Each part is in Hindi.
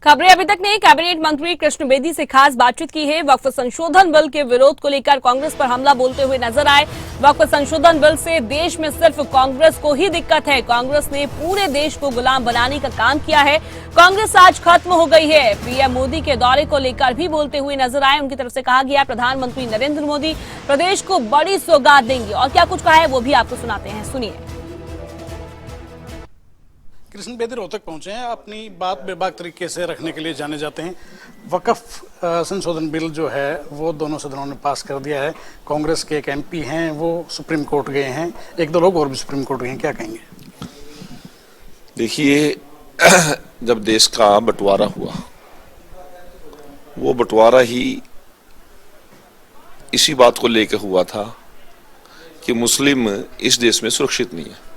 खबरें अभी तक ने कैबिनेट मंत्री कृष्ण बेदी से खास बातचीत की है। वक्फ संशोधन बिल के विरोध को लेकर कांग्रेस पर हमला बोलते हुए नजर आए। वक्फ संशोधन बिल से देश में सिर्फ कांग्रेस को ही दिक्कत है। कांग्रेस ने पूरे देश को गुलाम बनाने का काम किया है। कांग्रेस आज खत्म हो गई है। पीएम मोदी के दौरे को लेकर भी बोलते हुए नजर आए। उनकी तरफ से कहा गया प्रधानमंत्री नरेंद्र मोदी प्रदेश को बड़ी सौगात देंगे और क्या कुछ कहा है वो भी आपको सुनाते हैं, सुनिए। कृष्ण बेदी रोहतक पहुंचे हैं। अपनी बात बेबाक तरीके से रखने के लिए जाने जाते हैं। वक्फ संशोधन बिल जो है वो दोनों सदनों ने पास कर दिया है। कांग्रेस के एक एमपी हैं वो सुप्रीम कोर्ट गए हैं, एक दो लोग और भी सुप्रीम कोर्ट गए हैं, क्या कहेंगे? देखिए, जब देश का बंटवारा हुआ, वो बंटवारा ही इसी बात को लेकर हुआ था कि मुस्लिम इस देश में सुरक्षित नहीं है।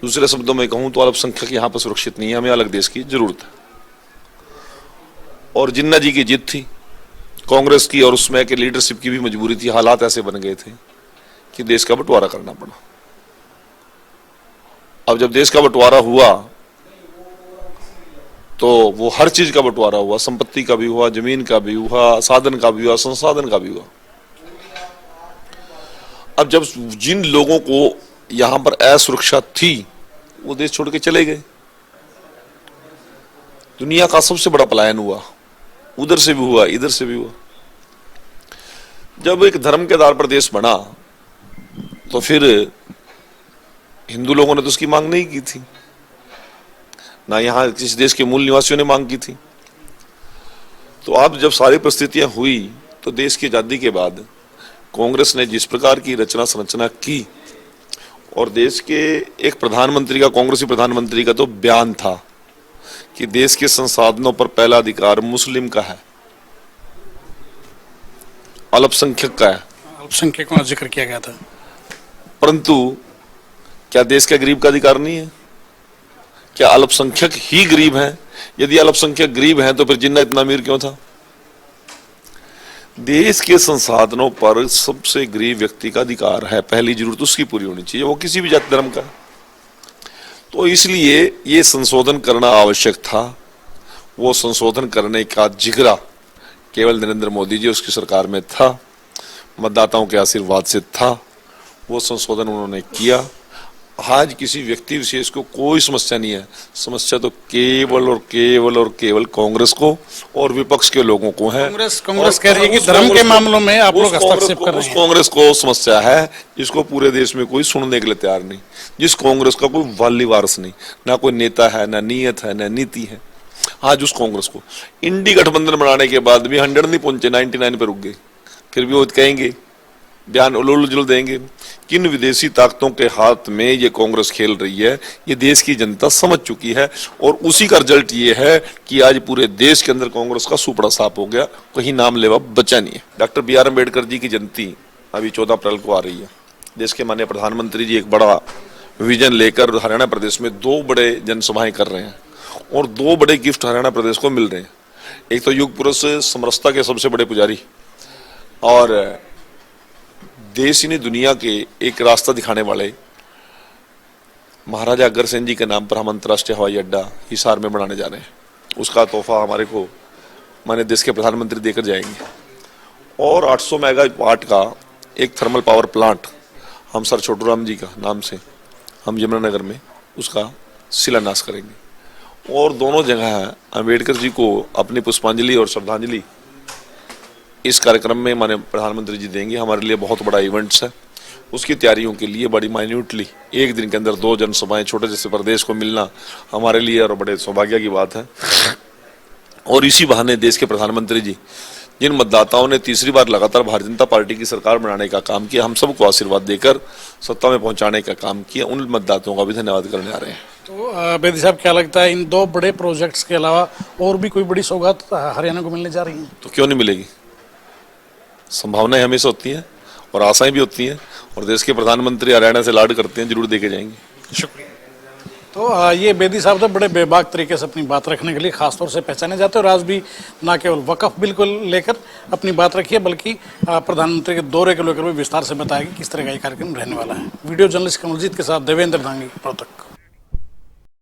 दूसरे शब्दों में कहूं तो अल्पसंख्यक यहां पर सुरक्षित नहीं है, हमें अलग देश की जरूरत है। और जिन्ना जी की जिद थी, कांग्रेस की और उसमें के लीडरशिप की भी मजबूरी थी। हालात ऐसे बन गए थे कि देश का बंटवारा करना पड़ा। अब जब देश का बंटवारा हुआ तो वो हर चीज का बंटवारा हुआ, संपत्ति का भी हुआ, जमीन का भी हुआ, साधन का भी हुआ, संसाधन का भी हुआ। अब जब जिन लोगों को यहां पर असुरक्षा थी वो देश छोड़ के चले गए, दुनिया का सबसे बड़ा पलायन हुआ। उधर से भी हुआ, इधर से भी हुआ। जब एक धर्म के आधार पर देश बना तो फिर हिंदू लोगों ने तो उसकी मांग नहीं की थी, ना यहां किसी देश के मूल निवासियों ने मांग की थी। तो अब जब सारी परिस्थितियां हुई तो देश की आजादी के बाद कांग्रेस ने जिस प्रकार की रचना संरचना की, और देश के एक प्रधानमंत्री का, कांग्रेसी प्रधानमंत्री का तो बयान था कि देश के संसाधनों पर पहला अधिकार मुस्लिम का है, अल्पसंख्यक का है। अल्पसंख्यकों का जिक्र किया गया था। परंतु क्या देश का गरीब का अधिकार नहीं है? क्या अल्पसंख्यक ही गरीब हैं? यदि अल्पसंख्यक गरीब हैं तो फिर जिन्ना इतना अमीर क्यों था? देश के संसाधनों पर सबसे गरीब व्यक्ति का अधिकार है, पहली जरूरत उसकी पूरी होनी चाहिए, वो किसी भी जाति धर्म का। तो इसलिए ये संशोधन करना आवश्यक था। वो संशोधन करने का जिगरा केवल नरेंद्र मोदी जी उसकी सरकार में था, मतदाताओं के आशीर्वाद से था। वो संशोधन उन्होंने किया। आज किसी व्यक्ति विशेष को कोई समस्या नहीं है। समस्या तो केवल और केवल और केवल कांग्रेस को और विपक्ष के लोगों को है। कांग्रेस कह रही है कि धर्म के मामलों में आप लोग हस्तक्षेप कर रहे हैं। कांग्रेस को समस्या है जिसको पूरे देश में कोई सुनने के लिए तैयार नहीं, जिस कांग्रेस का कोई वाली वारस नहीं, ना कोई नेता है, ना नीयत है, ना नीति है। आज उस कांग्रेस को इंडी गठबंधन बनाने के बाद भी 100 नहीं पहुंचे, 99 पर रुक गए। फिर भी वो कहेंगे, बयान उलझुल जुल देंगे। किन विदेशी ताकतों के हाथ में ये कांग्रेस खेल रही है ये देश की जनता समझ चुकी है, और उसी का रिजल्ट ये है कि आज पूरे देश के अंदर कांग्रेस का सुपड़ा साफ हो गया, कहीं नाम लेवा बचा नहीं है। डॉक्टर BR अम्बेडकर जी की जयंती अभी 14 अप्रैल को आ रही है। देश के माननीय प्रधानमंत्री जी एक बड़ा विजन लेकर हरियाणा प्रदेश में 2 बड़े जनसभाएं कर रहे हैं और 2 बड़े गिफ्ट हरियाणा प्रदेश को मिल रहे हैं। एक तो युग पुरुष समरसता के सबसे बड़े पुजारी और देश ही नहीं दुनिया के एक रास्ता दिखाने वाले महाराजा अग्रसेन जी के नाम पर हम अंतर्राष्ट्रीय हवाई अड्डा हिसार में बनाने जा रहे हैं। उसका तोहफा हमारे को माननीय देश के प्रधानमंत्री देकर जाएंगे। और 800 मेगावाट का एक थर्मल पावर प्लांट हम सर छोटूराम जी का नाम से हम यमुनानगर में उसका शिलान्यास करेंगे। और दोनों जगह अम्बेडकर जी को अपनी पुष्पांजलि और श्रद्धांजलि इस कार्यक्रम में माननीय प्रधानमंत्री जी देंगे। हमारे लिए बहुत बड़ा इवेंट्स है। उसकी तैयारियों के लिए बड़ी माइन्यूटली एक दिन के अंदर 2 जनसभाएं छोटे जैसे प्रदेश को मिलना हमारे लिए और बड़े सौभाग्य की बात है। और इसी बहाने देश के प्रधानमंत्री जी जिन मतदाताओं ने तीसरी बार लगातार भारतीय जनता पार्टी की सरकार बनाने का काम किया, हम सबको आशीर्वाद देकर सत्ता में पहुंचाने का काम किया, उन मतदाताओं का भी धन्यवाद करने आ रहे हैं। तो बेदी साहब, क्या लगता है इन 2 बड़े प्रोजेक्ट्स के अलावा और भी कोई बड़ी सौगात हरियाणा को मिलने जा रही है? तो क्यों नहीं मिलेगी? संभावनाएं हमेशा होती हैं और आशाएं भी होती हैं, और देश के प्रधानमंत्री हरियाणा से लाड करते हैं, जरूर देके जाएंगे। शुक्रिया। तो ये बेदी साहब तो बड़े बेबाक तरीके से अपनी बात रखने के लिए खासतौर से पहचाने जाते हैं, और आज भी ना केवल वक्फ बिल को लेकर अपनी बात रखी है बल्कि प्रधानमंत्री के दौरे को लेकर भी विस्तार से बताया कि किस तरह का ये कार्यक्रम रहने वाला है। वीडियो जर्नलिस्ट कमलजीत के साथ देवेंद्र धांगी, रोहतक।